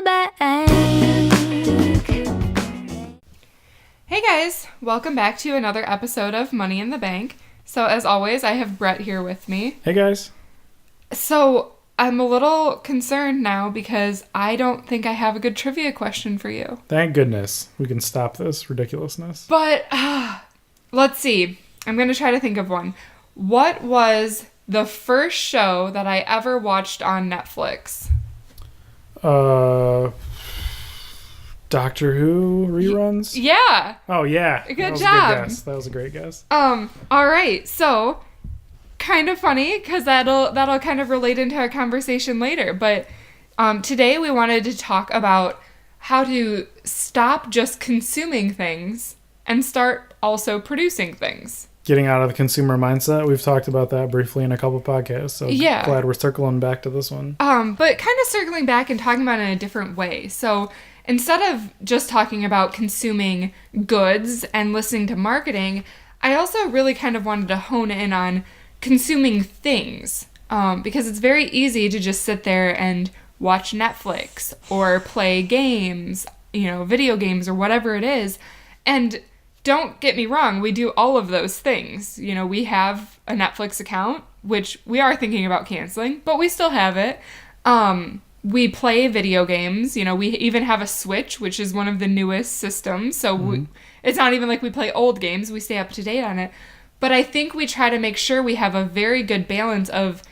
bank. Hey guys, welcome back to another episode of Money in the Bank. So as always, I have Brett here with me. Hey guys. So I'm a little concerned now because I don't think I have a good trivia question for you. Thank goodness we can stop this ridiculousness. But let's see. I'm going to try to think of one. What was the first show that I ever watched on Netflix? Doctor Who reruns? Yeah. Oh yeah. Good job. That was a good guess. That was a great guess. All right. So kind of funny because that'll kind of relate into our conversation later. But today we wanted to talk about how to stop just consuming things and start also producing things. Getting out of the consumer mindset. We've talked about that briefly in a couple podcasts. So yeah. Glad we're circling back to this one. But kind of circling back and talking about it in a different way. So instead of just talking about consuming goods and listening to marketing, I also really kind of wanted to hone in on consuming things, because it's very easy to just sit there and watch Netflix or play games, video games or whatever it is. And don't get me wrong, we do all of those things. We have a Netflix account, which we are thinking about canceling, but we still have it. We play video games. We even have a Switch, which is one of the newest systems. So it's not even like we play old games. We stay up to date on it. But I think we try to make sure we have a very good balance of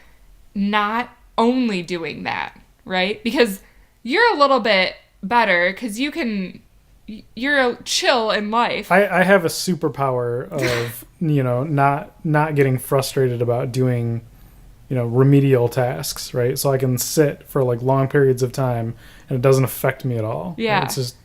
not only doing that, right? Because you're a little bit better because you're chill in life. I have a superpower of, not getting frustrated about doing, remedial tasks, right? So I can sit for like long periods of time and it doesn't affect me at all. Yeah. Right? It's just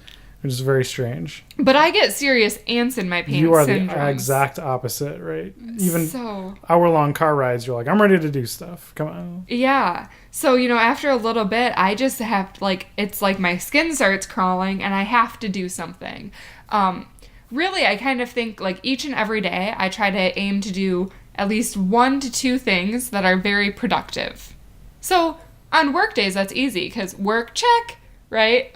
very strange. But I get serious ants in my pants. You are syndromes. the exact opposite, right? Even so, hour-long car rides, you're like, I'm ready to do stuff. Come on. Yeah. So, after a little bit, I just have to, it's like my skin starts crawling and I have to do something. Really, I kind of think, each and every day, I try to aim to do at least 1 to 2 things that are very productive. So, on work days, that's easy, because work, check, right?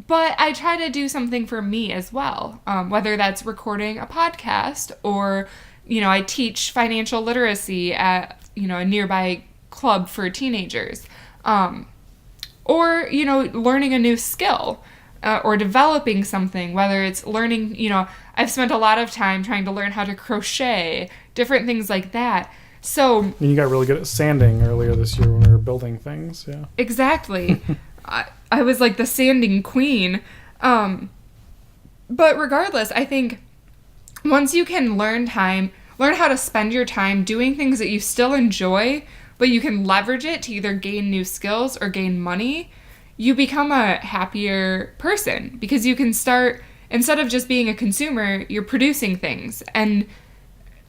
But I try to do something for me as well, whether that's recording a podcast or, I teach financial literacy at, a nearby club for teenagers, or, learning a new skill or developing something, whether it's learning, I've spent a lot of time trying to learn how to crochet, different things like that. So And you got really good at sanding earlier this year when we were building things, yeah. Exactly. I was like the sanding queen. But regardless, I think once you can learn how to spend your time doing things that you still enjoy, but you can leverage it to either gain new skills or gain money, you become a happier person because you can start, instead of just being a consumer, you're producing things. And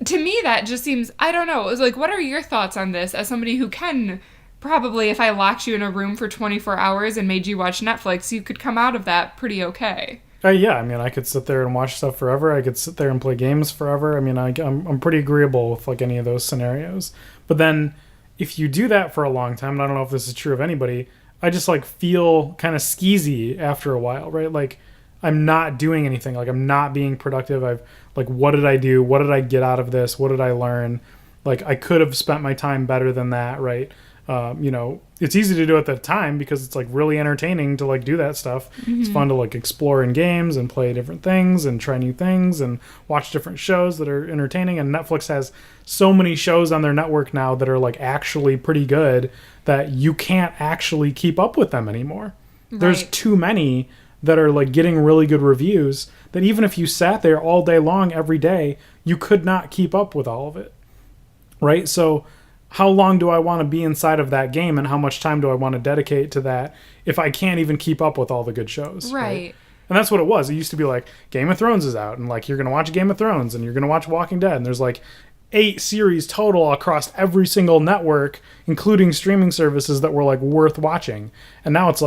to me, that just seems, I don't know, it's like, what are your thoughts on this as somebody who can... Probably if I locked you in a room for 24 hours and made you watch Netflix, you could come out of that pretty okay. Yeah, I could sit there and watch stuff forever. I could sit there and play games forever. I'm pretty agreeable with any of those scenarios. But then if you do that for a long time, and I don't know if this is true of anybody, I just feel kind of skeezy after a while, right? I'm not doing anything. I'm not being productive. What did I do? What did I get out of this? What did I learn? I could have spent my time better than that, right? It's easy to do at the time because it's really entertaining to do that stuff. Mm-hmm. It's fun to explore in games and play different things and try new things and watch different shows that are entertaining. And Netflix has so many shows on their network now that are actually pretty good that you can't actually keep up with them anymore. Right. There's too many that are getting really good reviews that even if you sat there all day long every day, you could not keep up with all of it. Right? So how long do I want to be inside of that game and how much time do I want to dedicate to that if I can't even keep up with all the good shows? Right. And that's what it was. It used to be Game of Thrones is out and you're going to watch Game of Thrones and you're going to watch Walking Dead and there's 8 series total across every single network, including streaming services that were worth watching. And now it's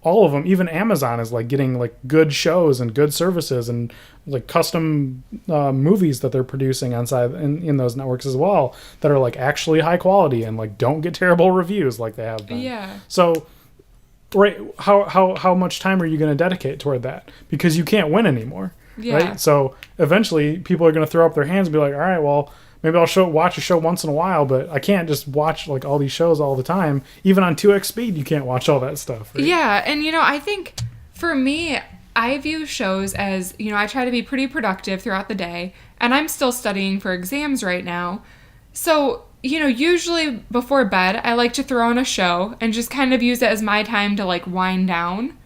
all of them, even Amazon is getting good shows and good services and custom movies that they're producing in those networks as well that are actually high quality and don't get terrible reviews like they have been. Yeah. So right, how much time are you going to dedicate toward that? Because you can't win anymore. Yeah. Right? So eventually people are going to throw up their hands and be like, all right, well, maybe I'll watch a show once in a while, but I can't just watch like all these shows all the time. Even on 2x speed, you can't watch all that stuff. Right? Yeah. And, I think for me, I view shows as, I try to be pretty productive throughout the day, and I'm still studying for exams right now. So, usually before bed, I like to throw on a show and just kind of use it as my time to like wind down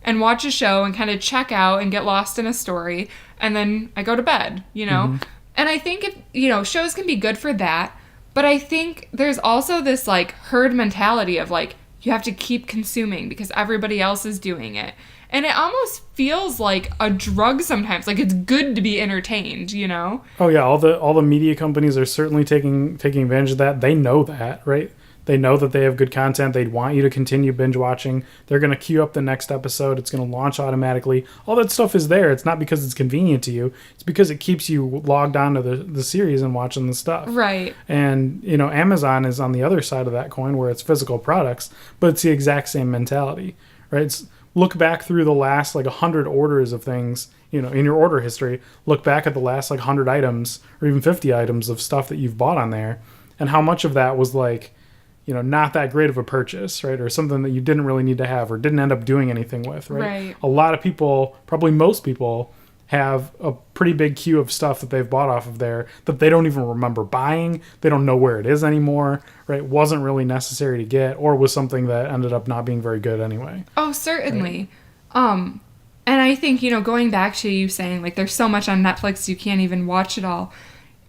and watch a show and kind of check out and get lost in a story. And then I go to bed, And I think, shows can be good for that. But I think there's also this like herd mentality of like, you have to keep consuming because everybody else is doing it. And it almost feels like a drug sometimes. Like it's good to be entertained, Oh yeah, all the media companies are certainly taking advantage of that. They know that, right? They know that they have good content. They want you to continue binge watching. They're going to queue up the next episode. It's going to launch automatically. All that stuff is there. It's not because it's convenient to you. It's because it keeps you logged onto the series and watching the stuff. Right. And, Amazon is on the other side of that coin where it's physical products, but it's the exact same mentality, right? Look back through the last 100 orders of things, in your order history. Look back at the last 100 items or even 50 items of stuff that you've bought on there, and how much of that was not that great of a purchase, right? Or something that you didn't really need to have or didn't end up doing anything with, right? Right. A lot of people, probably most people, have a pretty big queue of stuff that they've bought off of there that they don't even remember buying. They don't know where it is anymore, right? Wasn't really necessary to get, or was something that ended up not being very good anyway. Oh, certainly. Right. And I think, going back to you saying like there's so much on Netflix you can't even watch it all.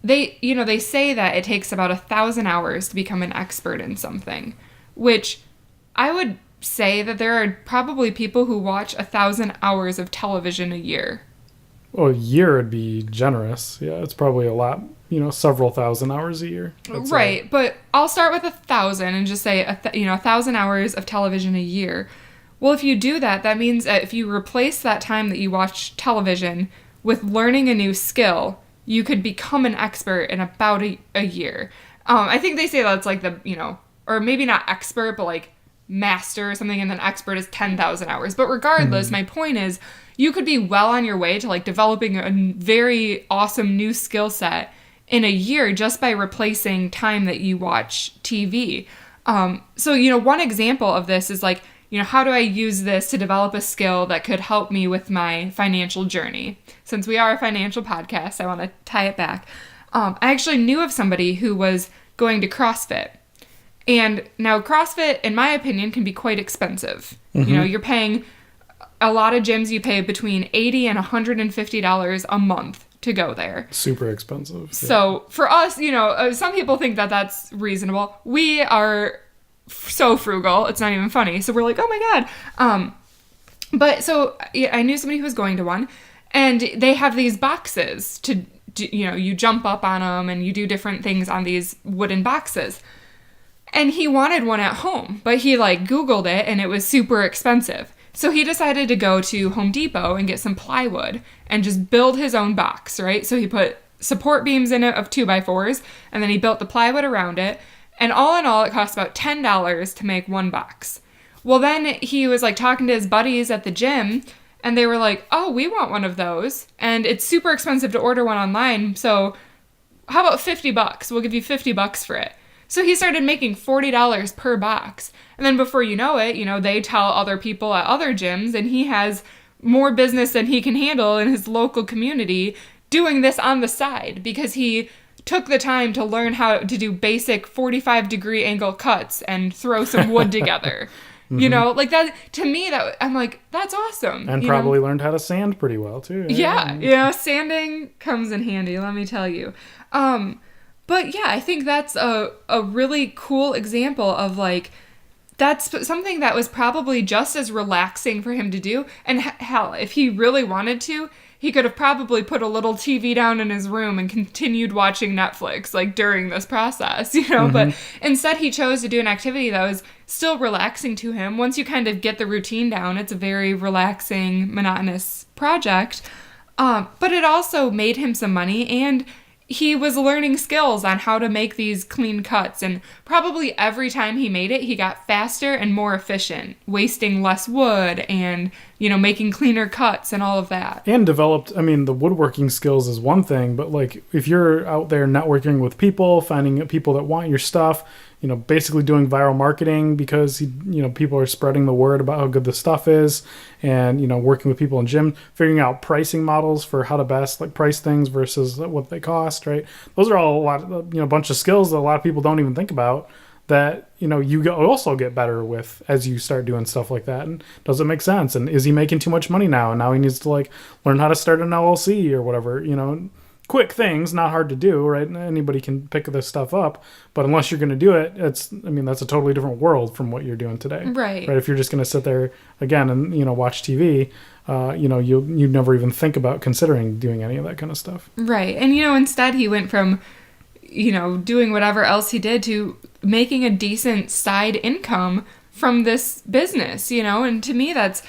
They say that it takes about 1,000 hours to become an expert in something, which I would say that there are probably people who watch 1,000 hours of television a year. Well, a year would be generous. Yeah, it's probably a lot, several thousand hours a year. Right, but I'll start with 1,000 and just say, 1,000 hours of television a year. Well, if you do that, that means that if you replace that time that you watch television with learning a new skill, you could become an expert in about a year. I think they say that's like or maybe not expert, but like master or something, and then expert is 10,000 hours. But regardless, my point is you could be well on your way to like developing a very awesome new skill set in a year just by replacing time that you watch TV. So, one example of this is like, how do I use this to develop a skill that could help me with my financial journey? Since we are a financial podcast, I want to tie it back. I actually knew of somebody who was going to CrossFit. And now CrossFit, in my opinion, can be quite expensive. Mm-hmm. You're paying a lot of gyms, you pay between $80 and $150 a month to go there. Super expensive. So for us, some people think that that's reasonable. We are so frugal, it's not even funny. So we're like, oh my God. But so I knew somebody who was going to one, and they have these boxes to, you jump up on them and you do different things on these wooden boxes. And he wanted one at home, but he Googled it and it was super expensive. So he decided to go to Home Depot and get some plywood and just build his own box, right? So he put support beams in it of 2x4s, and then he built the plywood around it. And all in all, it cost about $10 to make one box. Well, then he was talking to his buddies at the gym, and they were like, oh, we want one of those. And it's super expensive to order one online. So how about $50? We'll give you $50 for it. So he started making $40 per box. And then before you know it, they tell other people at other gyms, and he has more business than he can handle in his local community doing this on the side because he took the time to learn how to do basic 45-degree angle cuts and throw some wood together. Mm-hmm. That, to me, that I'm like, that's awesome. And probably learned how to sand pretty well, too. Right? Yeah, sanding comes in handy, let me tell you. But yeah, I think that's a really cool example of that's something that was probably just as relaxing for him to do. And hell, if he really wanted to, he could have probably put a little TV down in his room and continued watching Netflix during this process, Mm-hmm. But instead he chose to do an activity that was still relaxing to him. Once you kind of get the routine down, it's a very relaxing, monotonous project. But it also made him some money, and he was learning skills on how to make these clean cuts, and probably every time he made it, he got faster and more efficient, wasting less wood and, making cleaner cuts and all of that. And developed, I mean, the woodworking skills is one thing, but like if you're out there networking with people, finding people that want your stuff, basically doing viral marketing because, people are spreading the word about how good the stuff is, and, working with people in gym, figuring out pricing models for how to best like price things versus what they cost, right? Those are all a bunch of skills that a lot of people don't even think about that, you also get better with as you start doing stuff like that. And does it make sense? And is he making too much money now? And now he needs to like learn how to start an LLC or whatever, quick things, not hard to do, right? Anybody can pick this stuff up, but unless you're going to do it, that's a totally different world from what you're doing today. Right. If you're just going to sit there again and, watch TV, you'd never even think about considering doing any of that kind of stuff. Right. And, instead he went from, doing whatever else he did to making a decent side income from this business, and to me that's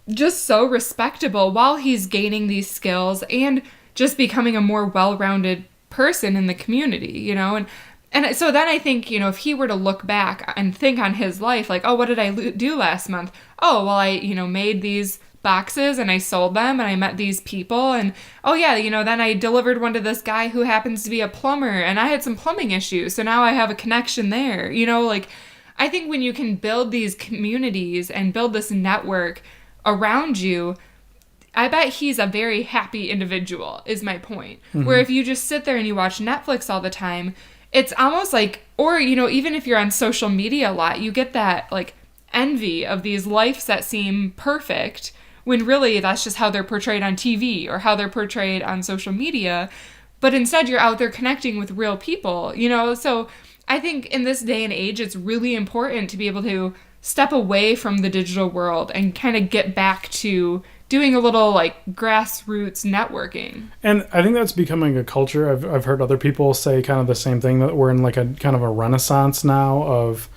just so respectable while he's gaining these skills and just becoming a more well-rounded person in the community, And so then I think, if he were to look back and think on his life, like, oh, what did I do last month? Oh, well, I, made these boxes and I sold them and I met these people. And, oh, yeah, then I delivered one to this guy who happens to be a plumber and I had some plumbing issues. So now I have a connection there. I think when you can build these communities and build this network around you, I bet he's a very happy individual, is my point. Mm-hmm. Where if you just sit there and you watch Netflix all the time, it's almost like, or, even if you're on social media a lot, you get that, like, envy of these lives that seem perfect, when really that's just how they're portrayed on TV or how they're portrayed on social media. But instead, you're out there connecting with real people, So I think in this day and age, it's really important to be able to step away from the digital world and kind of get back to doing a little like grassroots networking. And I think that's becoming a culture. I've heard other people say kind of the same thing, that we're in like a kind of a renaissance now of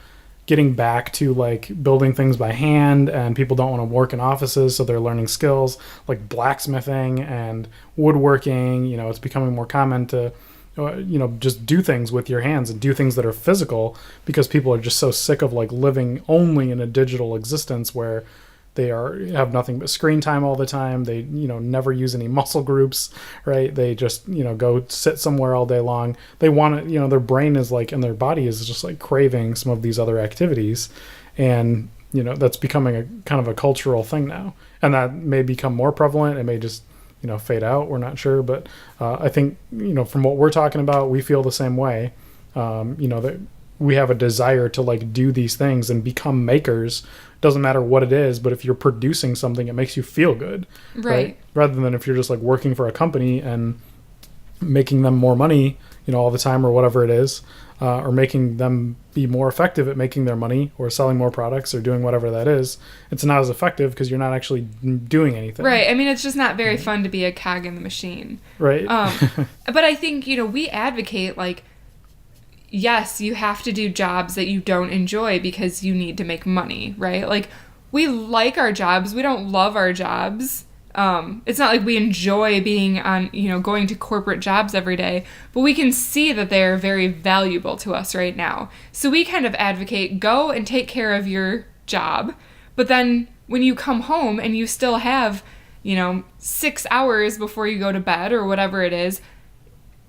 getting back to like building things by hand, and people don't want to work in offices, so they're learning skills like blacksmithing and woodworking. It's becoming more common to just do things with your hands and do things that are physical, because people are just so sick of like living only in a digital existence where they have nothing but screen time all the time. They, never use any muscle groups, right? They just, go sit somewhere all day long. They want to, their brain is like, and their body is just like craving some of these other activities. And, that's becoming a kind of a cultural thing now. And that may become more prevalent. It may just, fade out. We're not sure. But I think, from what we're talking about, we feel the same way. That we have a desire to like do these things and become makers. Doesn't matter what it is, but if you're producing something, it makes you feel good, right? Rather than if you're just like working for a company and making them more money, all the time or whatever it is, or making them be more effective at making their money or selling more products or doing whatever that is. It's not as effective because you're not actually doing anything. Right. I mean, it's just not very fun to be a cog in the machine. Right. But I think, we advocate like, yes, you have to do jobs that you don't enjoy because you need to make money, right? Like, we like our jobs. We don't love our jobs. It's not like we enjoy being on, going to corporate jobs every day, but we can see that they're very valuable to us right now. So we kind of advocate, go and take care of your job. But then when you come home and you still have, 6 hours before you go to bed or whatever it is,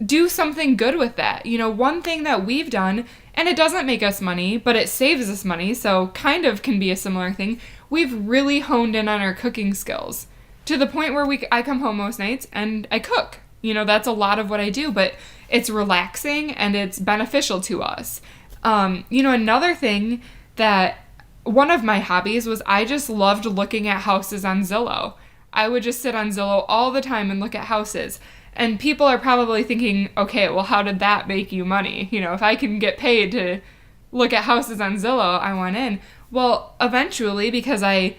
do something good with that. One thing that we've done, and it doesn't make us money, but it saves us money, so kind of can be a similar thing. We've really honed in on our cooking skills to the point where I come home most nights and I cook. That's a lot of what I do, but it's relaxing and it's beneficial to us. Another thing that one of my hobbies was I just loved looking at houses on Zillow. I would just sit on Zillow all the time and look at houses. And people are probably thinking, okay, well, how did that make you money? If I can get paid to look at houses on Zillow, I want in. Well, eventually, because I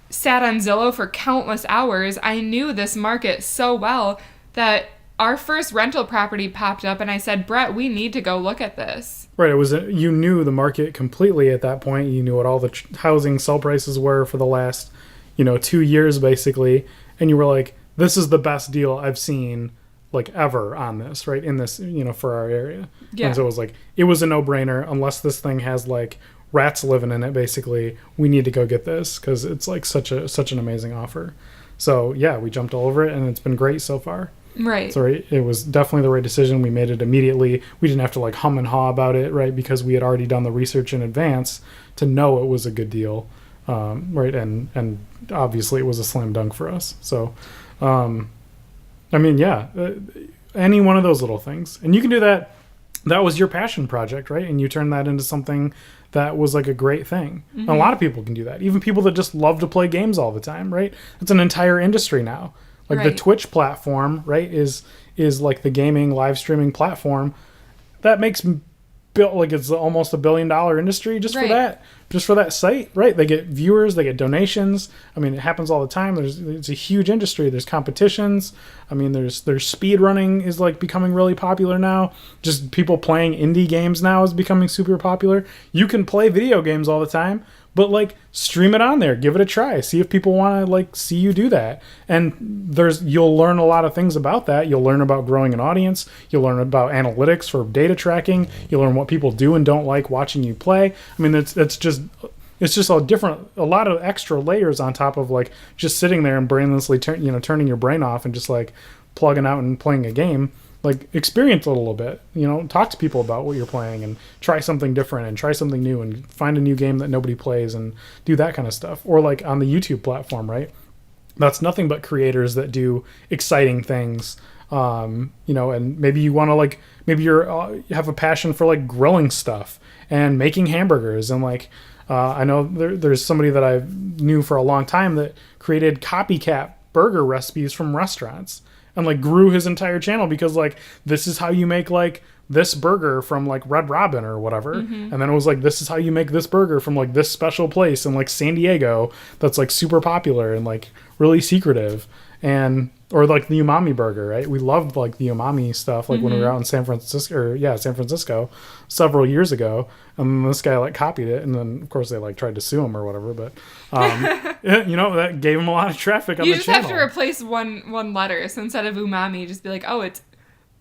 sat on Zillow for countless hours, I knew this market so well that our first rental property popped up and I said, Brett, we need to go look at this. Right. You knew the market completely at that point. You knew what all the housing sell prices were for the last, 2 years, basically. And you were like, this is the best deal I've seen like ever on this, right? In this, for our area. Yeah. And so it was a no-brainer. Unless this thing has like rats living in it, basically, we need to go get this because it's like such an amazing offer. So yeah, we jumped all over it, and it's been great so far. Right. So it was definitely the right decision. We made it immediately. We didn't have to like hum and haw about it, right? Because we had already done the research in advance to know it was a good deal, right? And obviously it was a slam dunk for us. So, I mean, yeah, any one of those little things, and you can do that. That was your passion project, right? And you turned that into something that was like a great thing. Mm-hmm. And a lot of people can do that. Even people that just love to play games all the time, right? It's an entire industry now. Like the Twitch platform, right, is like the gaming live streaming platform that makes it's almost $1 billion industry just for that site, right? They get viewers, they get donations. I mean, it happens all the time. It's a huge industry. There's competitions. I mean, there's speed running is like becoming really popular now. Just people playing indie games now is becoming super popular. You can play video games all the time, but like stream it on there, give it a try, see if people want to like see you do that. And you'll learn a lot of things about that. You'll learn about growing an audience. You'll learn about analytics for data tracking. You'll learn what people do and don't like watching you play. I mean, it's just a lot of extra layers on top of like just sitting there and brainlessly turning your brain off and just like plugging out and playing a game. Like experience it a little bit, talk to people about what you're playing and try something different and try something new and find a new game that nobody plays and do that kind of stuff. Or like on the YouTube platform, right? That's nothing but creators that do exciting things. And maybe you want to maybe you have a passion for like grilling stuff and making hamburgers. And like, I know there's somebody that I knew for a long time that created copycat burger recipes from restaurants. And like grew his entire channel because like this is how you make like this burger from like Red Robin or whatever. Mm-hmm. And then it was like this is how you make this burger from like this special place in like San Diego that's like super popular and like really secretive. And or like the umami burger, right? We loved like the umami stuff like when we were out in San Francisco several years ago. And this guy like copied it, and then of course they like tried to sue him or whatever, but that gave him a lot of traffic on the channel. You just have to replace one letter, so instead of umami just be like, oh, it's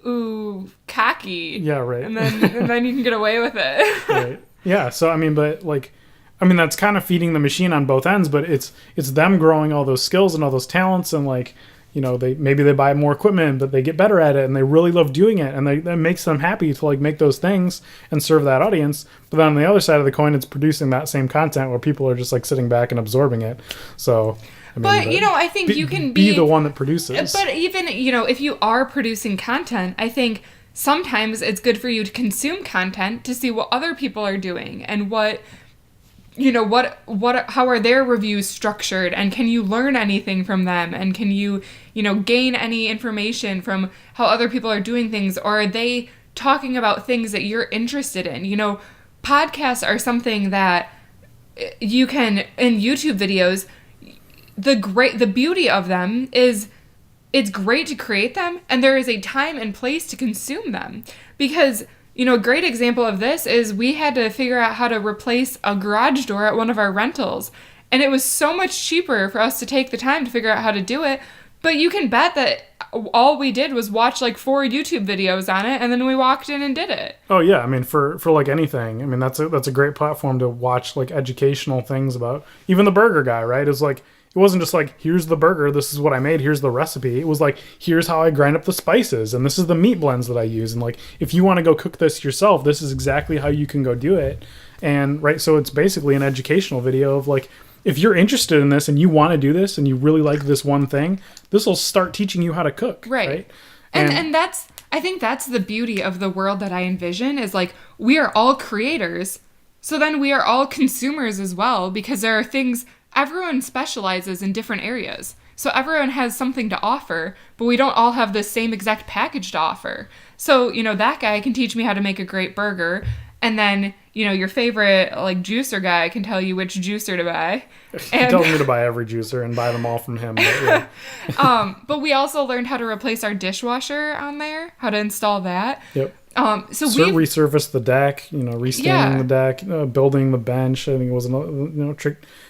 ooh kaki. Yeah, right. And then you can get away with it. Right. Yeah, so I mean that's kind of feeding the machine on both ends, but it's them growing all those skills and all those talents, and like they buy more equipment, but they get better at it and they really love doing it, and that makes them happy to like make those things and serve that audience. But then on the other side of the coin, it's producing that same content where people are just like sitting back and absorbing it. So I think you can be the one that produces. But even if you are producing content, I think sometimes it's good for you to consume content to see what other people are doing and what how are their reviews structured, and can you learn anything from them, and can you gain any information from how other people are doing things, or are they talking about things that you're interested in? Podcasts are something that you can, in YouTube videos, the beauty of them is it's great to create them, and there is a time and place to consume them. Because a great example of this is we had to figure out how to replace a garage door at one of our rentals. And it was so much cheaper for us to take the time to figure out how to do it. But you can bet that all we did was watch like 4 YouTube videos on it, and then we walked in and did it. Oh yeah, I mean for like anything. I mean that's a great platform to watch like educational things about. Even the burger guy, right? It's like it wasn't just like, here's the burger, this is what I made, here's the recipe. It was like, here's how I grind up the spices, and this is the meat blends that I use. And like, if you want to go cook this yourself, this is exactly how you can go do it. And right, so it's basically an educational video of like, if you're interested in this and you want to do this and you really like this one thing, this will start teaching you how to cook. Right? And I think that's the beauty of the world that I envision, is like, we are all creators, so then we are all consumers as well, because there are things. Everyone specializes in different areas. So everyone has something to offer, but we don't all have the same exact package to offer. So, that guy can teach me how to make a great burger. And then, your favorite like juicer guy can tell you which juicer to buy. He tells me to buy every juicer and buy them all from him. But, yeah. But we also learned how to replace our dishwasher on there, how to install that. Yep. So we resurface the deck, restanding the deck, building the bench. I think it was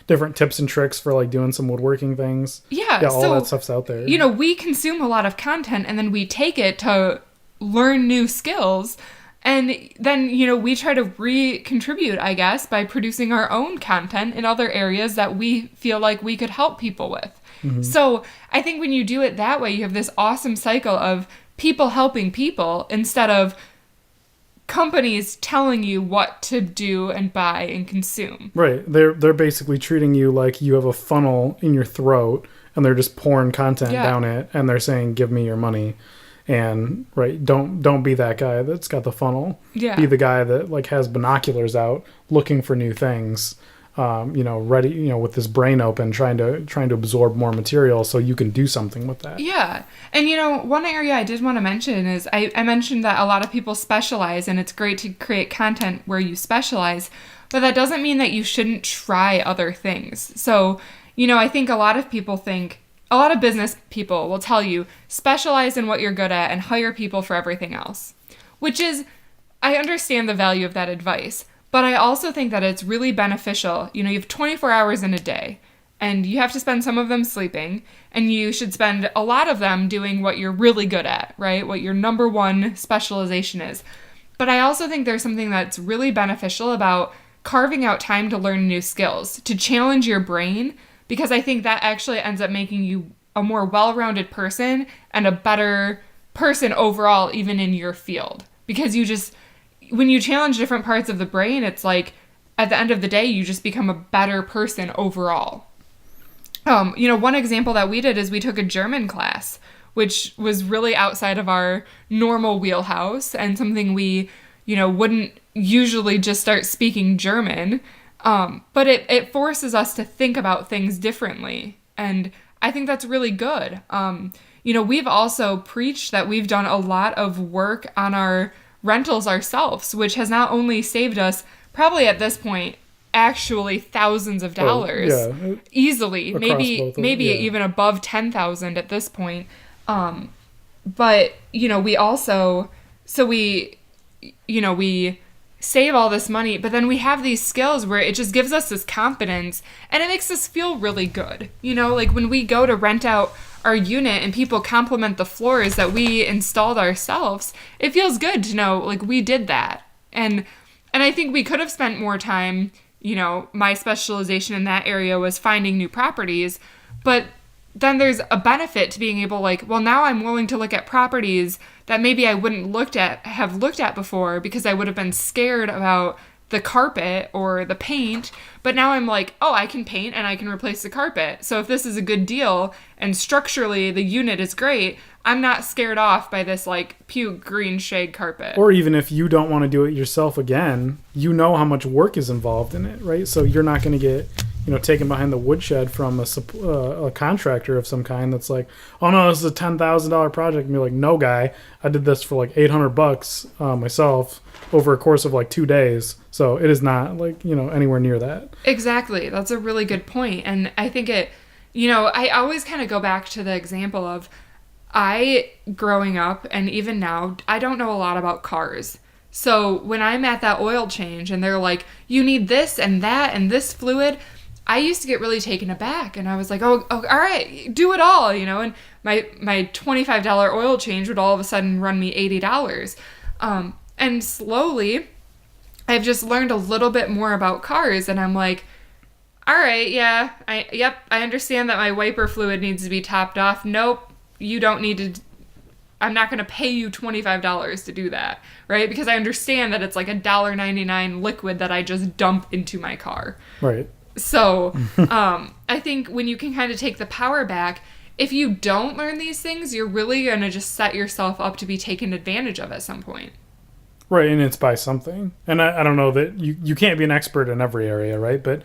different tips and tricks for like doing some woodworking things. Yeah, all so, that stuff's out there. We consume a lot of content and then we take it to learn new skills. And then, we try to contribute, I guess, by producing our own content in other areas that we feel like we could help people with. Mm-hmm. So I think when you do it that way, you have this awesome cycle of people helping people instead of companies telling you what to do and buy and consume. Right. They're basically treating you like you have a funnel in your throat and they're just pouring content down it and they're saying, give me your money. And don't be that guy that's got the funnel. Yeah. Be the guy that like has binoculars out looking for new things. Ready, with his brain open, trying to absorb more material so you can do something with that. Yeah. And one area I did want to mention is I mentioned that a lot of people specialize and it's great to create content where you specialize, but that doesn't mean that you shouldn't try other things. So, I think a lot of business people will tell you specialize in what you're good at and hire people for everything else, which is, I understand the value of that advice. But I also think that it's really beneficial. You have 24 hours in a day, and you have to spend some of them sleeping, and you should spend a lot of them doing what you're really good at, right? What your number one specialization is. But I also think there's something that's really beneficial about carving out time to learn new skills, to challenge your brain, because I think that actually ends up making you a more well-rounded person and a better person overall, even in your field. Because when you challenge different parts of the brain, it's like at the end of the day, you just become a better person overall. One example that we did is we took a German class, which was really outside of our normal wheelhouse and something we, wouldn't usually just start speaking German. But it forces us to think about things differently. And I think that's really good. We've also preached that we've done a lot of work on our rentals ourselves, which has not only saved us probably at this point actually thousands of dollars easily, maybe even above 10,000 at this point. But we also we save all this money, but then we have these skills where it just gives us this confidence and it makes us feel really good. Like when we go to rent out our unit and people compliment the floors that we installed ourselves, it feels good to know like we did that. And I think we could have spent more time, my specialization in that area was finding new properties, but then there's a benefit to being able now I'm willing to look at properties that maybe I wouldn't have looked at before because I would have been scared about the carpet or the paint, but now I'm like, oh, I can paint and I can replace the carpet. So if this is a good deal and structurally the unit is great, I'm not scared off by this puke green shade carpet. Or even if you don't want to do it yourself again, how much work is involved in it, right? So you're not going to get taken behind the woodshed from a contractor of some kind that's like, oh no, this is a $10,000 project. And you're like, no guy, I did this for $800 myself over a course of 2 days. So it is not anywhere near that. Exactly. That's a really good point. And I think I always kind of go back to the example of growing up and even now, I don't know a lot about cars. So when I'm at that oil change and they're like, you need this and that and this fluid, I used to get really taken aback and I was like, oh all right, do it all, and my $25 oil change would all of a sudden run me $80. And slowly I've just learned a little bit more about cars and I'm like, all right, yeah, I understand that my wiper fluid needs to be topped off. Nope, you don't need to. I'm not going to pay you $25 to do that, right? Because I understand that it's like $1.99 liquid that I just dump into my car. Right. So I think when you can kind of take the power back, if you don't learn these things, you're really going to just set yourself up to be taken advantage of at some point. Right, and it's by something. And I don't know that you can't be an expert in every area, right? But,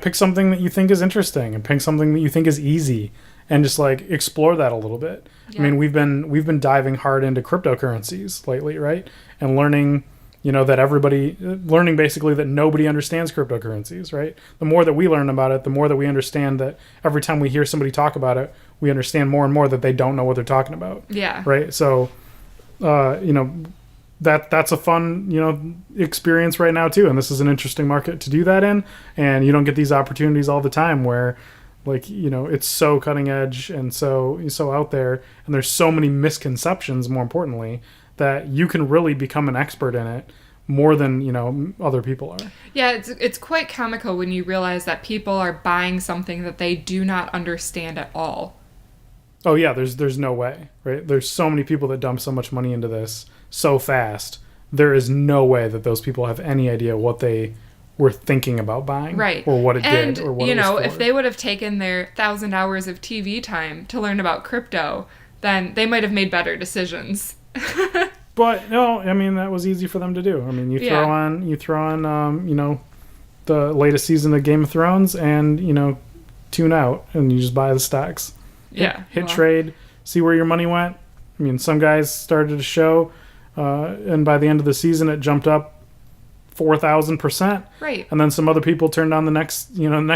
pick something that you think is interesting and pick something that you think is easy and just explore that a little bit. Yeah. I mean, we've been diving hard into cryptocurrencies lately, right? And learning learning basically that nobody understands cryptocurrencies, right? The more that we learn about it, the more that we understand that every time we hear somebody talk about it, we understand more and more that they don't know what they're talking about. Yeah. Right? So, that's a fun, experience right now too. And this is an interesting market to do that in. And you don't get these opportunities all the time where, like, it's so cutting edge and so out there, and there's so many misconceptions, more importantly, that you can really become an expert in it more than other people are. Yeah, it's quite comical when you realize that people are buying something that they do not understand at all. Oh yeah, there's no way, right? There's so many people that dump so much money into this so fast. There is no way that those people have any idea what they were thinking about buying, right? Or what it and, did, or what it was for. If they would have taken their 1,000 hours of TV time to learn about crypto, then they might have made better decisions. But no, I mean, that was easy for them to do. I mean, you throw on the latest season of Game of Thrones, and tune out, and you just buy the stocks. Hit trade, see where your money went. I mean, some guys started a show, and by the end of the season, it jumped up 4,000%. Right. And then some other people turned on the next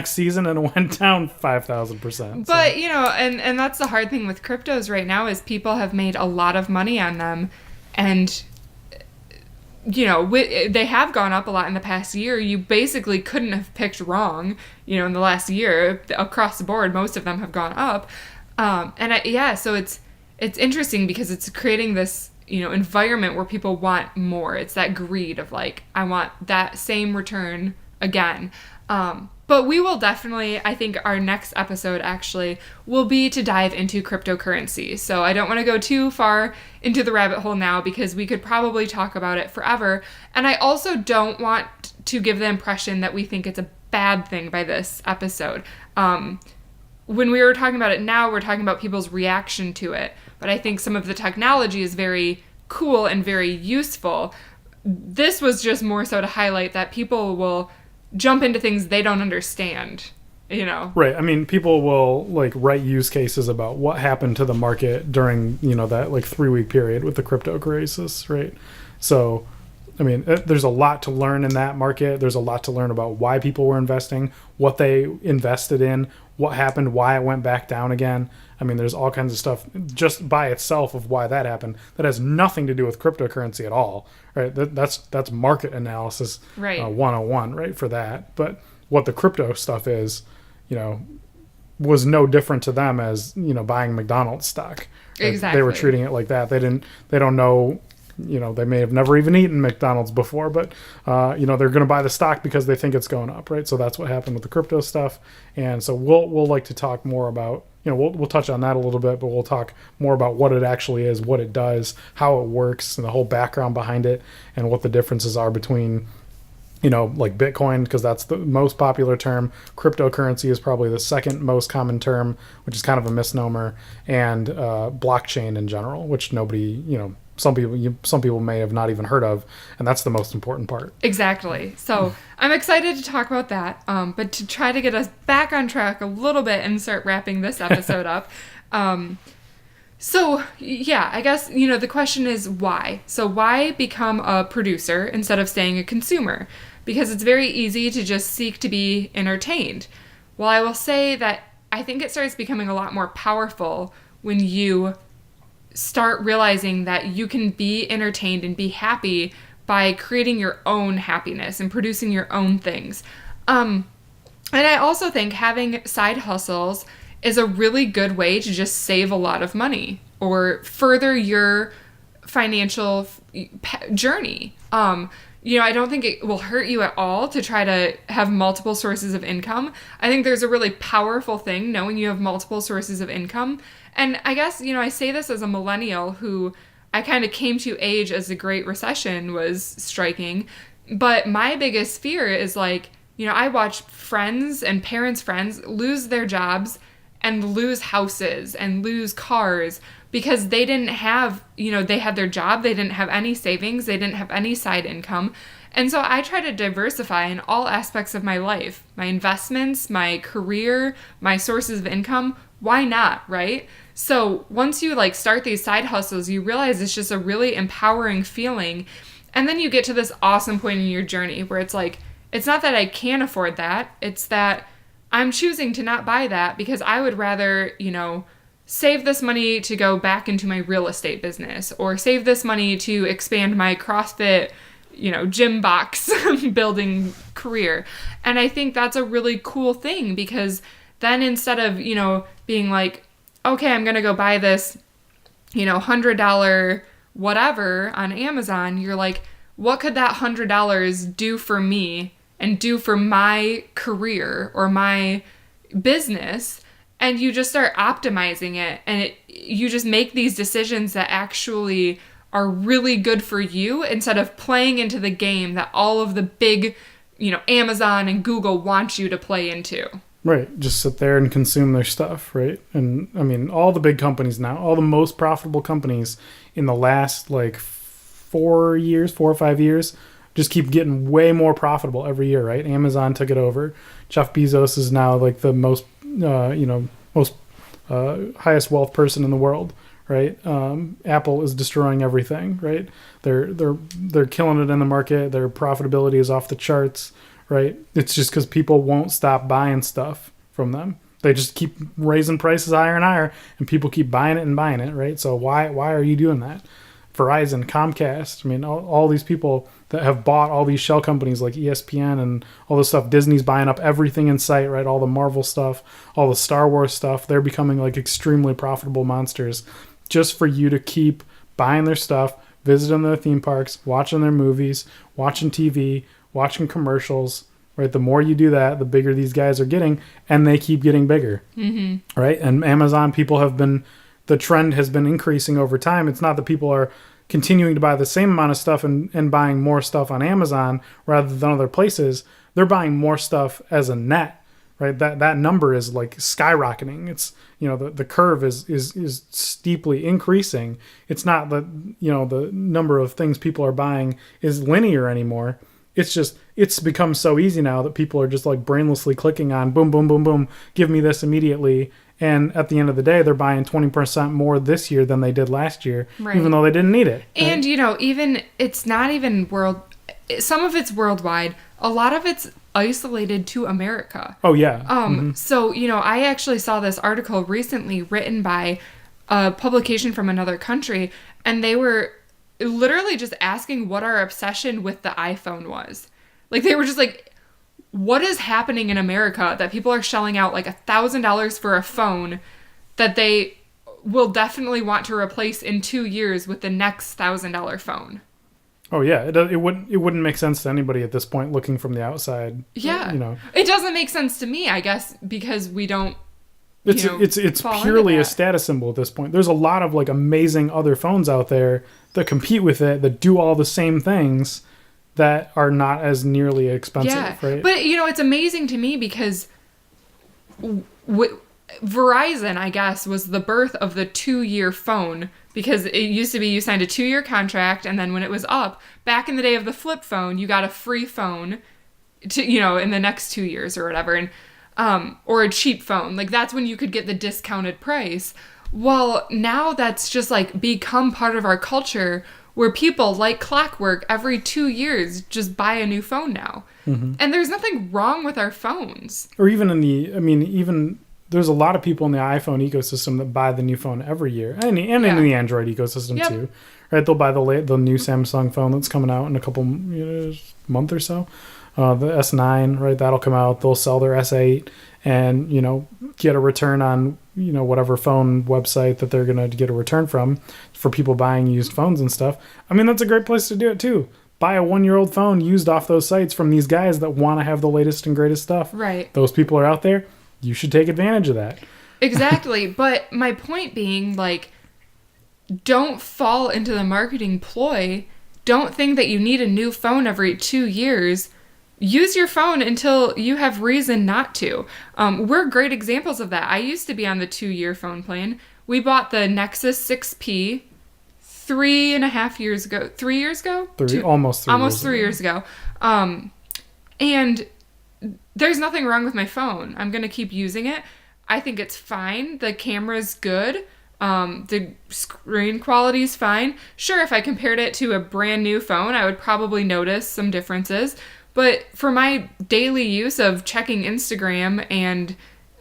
season, and it went down 5,000%. But and that's the hard thing with cryptos right now is people have made a lot of money on them, and they have gone up a lot in the past year. You basically couldn't have picked wrong. In the last year, across the board, most of them have gone up. So it's interesting because it's creating this environment where people want more. It's that greed of like, I want that same return again. But we will definitely, I think our next episode actually will be to dive into cryptocurrency. So I don't want to go too far into the rabbit hole now because we could probably talk about it forever. And I also don't want to give the impression that we think it's a bad thing by this episode. When we were talking about it now, we're talking about people's reaction to it. But I think some of the technology is very cool and very useful. This was just more so to highlight that people will jump into things they don't understand, Right. I mean, people will write use cases about what happened to the market during, that 3-week period with the crypto crisis, right? So, I mean, there's a lot to learn in that market. There's a lot to learn about why people were investing, what they invested in, what happened, why it went back down again. I mean, there's all kinds of stuff just by itself of why that happened that has nothing to do with cryptocurrency at all, right? That's market analysis, right? 101, right, for that. But what the crypto stuff is, was no different to them as buying McDonald's stock. Right? Exactly. They were treating it like that. They don't know. They may have never even eaten McDonald's before, but, they're going to buy the stock because they think it's going up, right? So that's what happened with the crypto stuff. And so we'll like to talk more about, we'll touch on that a little bit, but we'll talk more about what it actually is, what it does, how it works, and the whole background behind it, and what the differences are between, Bitcoin, because that's the most popular term. Cryptocurrency is probably the second most common term, which is kind of a misnomer, and blockchain in general, which nobody, some people may have not even heard of, and that's the most important part. Exactly. So I'm excited to talk about that, but to try to get us back on track a little bit and start wrapping this episode up. So yeah, I guess, the question is why? So why become a producer instead of staying a consumer? Because it's very easy to just seek to be entertained. Well, I will say that I think it starts becoming a lot more powerful when you start realizing that you can be entertained and be happy by creating your own happiness and producing your own things. And I also think having side hustles is a really good way to just save a lot of money or further your financial journey. I don't think it will hurt you at all to try to have multiple sources of income. I think there's a really powerful thing knowing you have multiple sources of income. And I guess, I say this as a millennial who I kind of came to age as the Great Recession was striking. But my biggest fear is I watch friends and parents' friends lose their jobs and lose houses and lose cars because they didn't have, they had their job, they didn't have any savings, they didn't have any side income. And so I try to diversify in all aspects of my life, my investments, my career, my sources of income. Why not, right? So once you start these side hustles, you realize it's just a really empowering feeling. And then you get to this awesome point in your journey where it's it's not that I can't afford that. It's that I'm choosing to not buy that because I would rather, save this money to go back into my real estate business, or save this money to expand my CrossFit, gym box building career. And I think that's a really cool thing, because then instead of, being like, okay, I'm going to go buy this, $100 whatever on Amazon, you're like, what could that $100 do for me and do for my career or my business? And you just start optimizing it, and you just make these decisions that actually are really good for you, instead of playing into the game that all of the big, Amazon and Google want you to play into. Right. Just sit there and consume their stuff, right? And I mean, all the big companies now, all the most profitable companies in the last 4 or 5 years, just keep getting way more profitable every year, right? Amazon took it over. Jeff Bezos is now the most, most highest wealth person in the world, right? Apple is destroying everything, right? They're killing it in the market. Their profitability is off the charts, right? It's just because people won't stop buying stuff from them. They just keep raising prices higher and higher, and people keep buying it, right? So why are you doing that? Verizon, Comcast, I mean, all these people that have bought all these shell companies like ESPN and all this stuff. Disney's buying up everything in sight, right? All the Marvel stuff, all the Star Wars stuff. They're becoming extremely profitable monsters just for you to keep buying their stuff, visiting their theme parks, watching their movies, watching TV, watching commercials, right? The more you do that, the bigger these guys are getting, and they keep getting bigger, right? And Amazon, the trend has been increasing over time. It's not that people are continuing to buy the same amount of stuff and buying more stuff on Amazon rather than other places. They're buying more stuff as a net, right? That number is skyrocketing. It's, the curve is steeply increasing. It's not that, the number of things people are buying is linear anymore. It's just, it's become so easy now that people are just brainlessly clicking on boom, boom, boom, boom, give me this immediately. And at the end of the day, they're buying 20% more this year than they did last year, right, even though they didn't need it. Right? And, even, it's not even some of it's worldwide. A lot of it's isolated to America. Oh, yeah. So, I actually saw this article recently written by a publication from another country, and they were literally just asking what our obsession with the iPhone was. They were just what is happening in America that people are shelling out $1,000 for a phone that they will definitely want to replace in 2 years with the next $1,000 phone? Oh yeah, it wouldn't make sense to anybody at this point looking from the outside. Yeah, it doesn't make sense to me, I guess, because we don't. It's purely a status symbol at this point. There's a lot of amazing other phones out there that compete with it, that do all the same things, that are not as nearly expensive, right? But, it's amazing to me because Verizon, I guess, was the birth of the 2-year phone, because it used to be you signed a 2-year contract, and then when it was up, back in the day of the flip phone, you got a free phone to, in the next 2 years or whatever, and or a cheap phone. That's when you could get the discounted price. Well, now that's just become part of our culture, where people, like clockwork, every 2 years just buy a new phone now. Mm-hmm. And there's nothing wrong with our phones. Or even even there's a lot of people in the iPhone ecosystem that buy the new phone every year, and in the Android ecosystem too, right? They'll buy the new Samsung phone that's coming out in a couple month or so, the S9, right? That'll come out. They'll sell their S8 and get a return on whatever phone website that they're gonna get a return from, for people buying used phones and stuff. I mean, that's a great place to do it too. Buy a 1-year-old phone used off those sites from these guys that want to have the latest and greatest stuff. Right. Those people are out there. You should take advantage of that. Exactly. But my point being, don't fall into the marketing ploy. Don't think that you need a new phone every 2 years. Use your phone until you have reason not to. We're great examples of that. I used to be on the 2-year phone plan. We bought the Nexus 6P 3.5 years ago. 3 years ago? Almost 3 years ago. And there's nothing wrong with my phone. I'm going to keep using it. I think it's fine. The camera's good. The screen quality's fine. Sure, if I compared it to a brand new phone, I would probably notice some differences. But for my daily use of checking Instagram and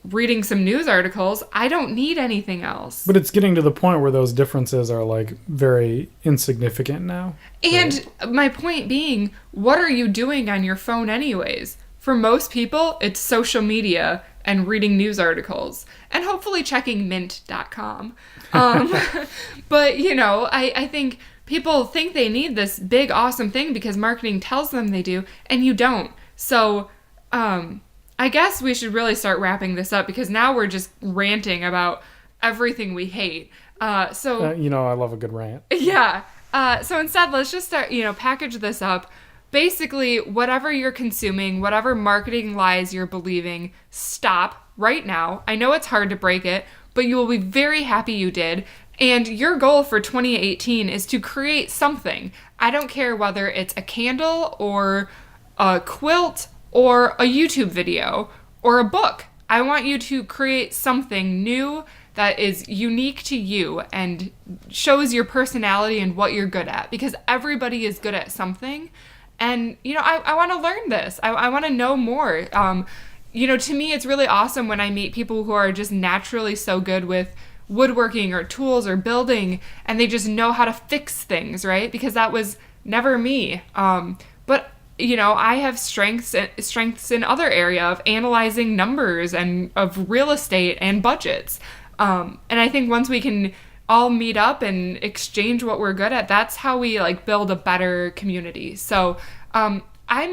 reading some news articles. I don't need anything else. But it's getting to the point where those differences are like very insignificant now. And my point being, what are you doing on your phone anyways? For most people, it's social media and reading news articles and hopefully checking mint.com. But, you know, I think people think they need this big, awesome thing because marketing tells them they do, and you don't. So, I guess we should really start wrapping this up because now we're just ranting about everything we hate. You know, I love a good rant. Yeah. So instead, let's just start, package this up. Basically, whatever you're consuming, whatever marketing lies you're believing, stop right now. I know it's hard to break it, but you will be very happy you did. And your goal for 2018 is to create something. I don't care whether it's a candle or a quilt or a YouTube video or a book. I want you to create something new that is unique to you and shows your personality and what you're good at, because everybody is good at something. And, I want to learn this. I want to know more. To me, it's really awesome when I meet people who are just naturally so good with woodworking or tools or building, and they just know how to fix things, right? Because that was never me. But I have strengths in other area of analyzing numbers and of real estate and budgets. And I think once we can all meet up and exchange what we're good at, that's how we build a better community. So I'm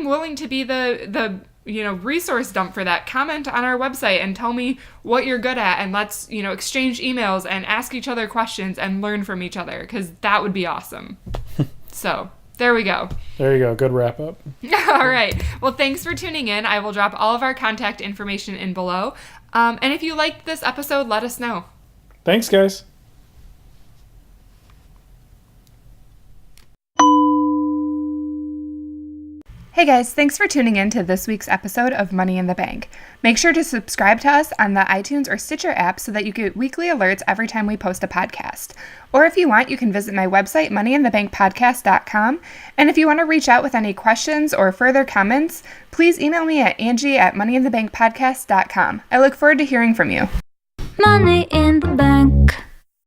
willing to be the resource dump for that. Comment on our website and tell me what you're good at, and let's exchange emails and ask each other questions and learn from each other, because that would be awesome. So there we go. There you go. Good wrap up. All right. Well, thanks for tuning in. I will drop all of our contact information in below. And if you liked this episode, let us know. Thanks, guys. Hey guys, thanks for tuning in to this week's episode of Money in the Bank. Make sure to subscribe to us on the iTunes or Stitcher app so that you get weekly alerts every time we post a podcast. Or if you want, you can visit my website, moneyinthebankpodcast.com. And if you want to reach out with any questions or further comments, please email me at Angie@moneyinthebankpodcast.com. I look forward to hearing from you. Money in the bank.